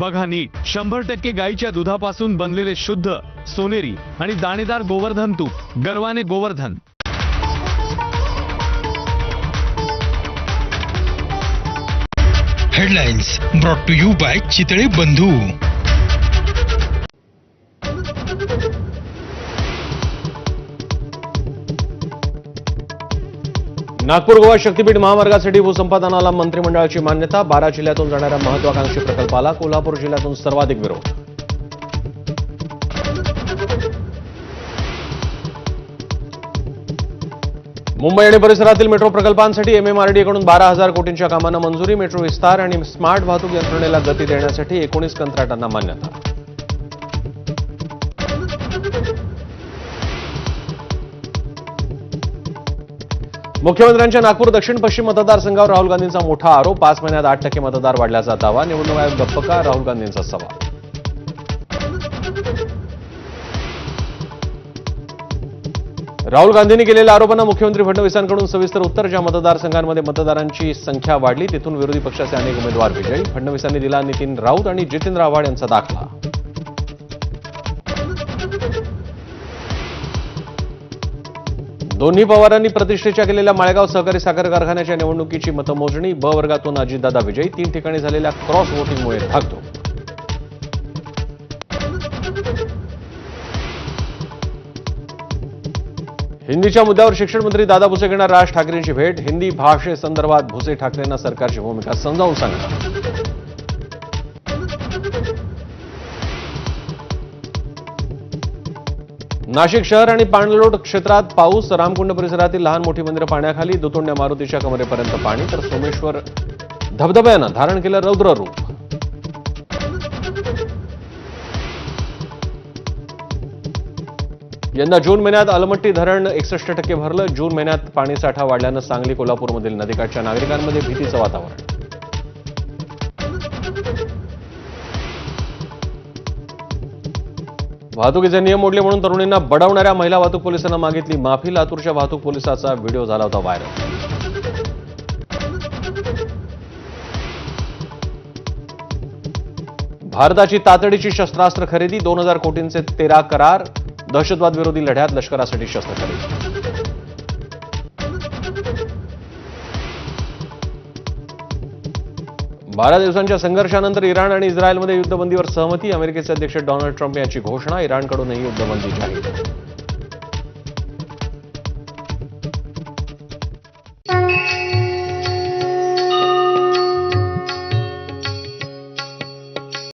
बघा नीट 100% गाईच्या दुधापासून बनलेले शुद्ध सोनेरी आणि दाणेदार गोवर्धन तूप गर्वाने Govardhan. Headlines brought to you by Chitale Bandhu. Nagpur Goa शक्तीपीठ महामार्गासाठी भूसंपादनाला मंत्रिमंडळाची मान्यता। 12 जिल्ह्यातून जाणाऱ्या महत्वाकांक्षी प्रकल्पाला कोल्हापूर जिल्ह्यातून सर्वाधिक विरोध। मुंबई आणि परिसरातील मेट्रो प्रकल्पांसाठी MMRDA कडून 12,000 कोटींच्या कामांना मंजुरी। मेट्रो विस्तार आणि स्मार्ट वाहतूक यंत्रणेला गती देण्यासाठी 19 कंत्राटांना मान्यता। मुख्यमंत्र्यांच्या नागपूर दक्षिण पश्चिम मतदारसंघावर राहुल गांधींचा मोठा आरोप। 5 महिन्यात 8% मतदार वाढल्याचा दावा। निवडणूक आयोग गप्प का? राहुल गांधींचा सवाल। राहुल गांधींनी केलेल्या आरोपांना मुख्यमंत्री फडणवीसांकडून सविस्तर उत्तर। ज्या मतदारसंघांमध्ये मतदारांची संख्या वाढली तिथून विरोधी पक्षाचे अनेक उमेदवार विजयी। फडणवीसांनी दिला नितीन राऊत आणि जितेंद्र आव्हाड यांचा दाखला। दोन्ही पवारांनी प्रतिष्ठेच्या केलेल्या माळेगाव सहकारी साखर कारखान्याच्या निवडणुकीची मतमोजणी। ब वर्गातून अजितदादा विजयी। 3 ठिकाणी झालेल्या क्रॉस व्होटिंगमुळे धाकधूक। हिंदीच्या मुद्द्यावर शिक्षण मंत्री दादा भुसे घेणार राज ठाकरेंची भेट। हिंदी भाषेसंदर्भात भुसे ठाकरेंना सरकारची भूमिका समजावून सांगणार। 'नाशिक शहर आणि पाणलोट क्षेत्रात पाऊस। रामकुंड परिसरातील लहान मोठी मंदिरं पाण्याखाली। दुतोंड्या मारुतीच्या कमरेपर्यंत पाणी तर सोमेश्वर धबधब्यानं धारण केलं रौद्र रूप। यंदा जून महिन्यात अलमट्टी धरण 61% भरलं। जून महिन्यात पाणीसाठा वाढल्यानं सांगली कोल्हापूरमधील नदीकाठच्या नागरिकांमध्ये भीतीचं वातावरण। वाहतुकीचे नियम मोडले म्हणून तरुणींना बडवणाऱ्या महिला वाहतूक पोलिसांना मागितली माफी। लातूरच्या वाहतूक पोलिसाचा व्हिडिओ झाला होता व्हायरल। भारताची तातडीची शस्त्रास्त्र खरेदी। 2000 कोटींचे 13 करार। दहशतवाद विरोधी लढ्यात लष्करासाठी शस्त्र खरेदी। बारा दिवसांच्या संघर्षानंतर इराण आणि इस्रायलमध्ये युद्धबंदीवर सहमती। अमेरिकेचे अध्यक्ष डोनाल्ड ट्रम्प यांची घोषणा। इराणकडूनही युद्धबंदी जाहीर।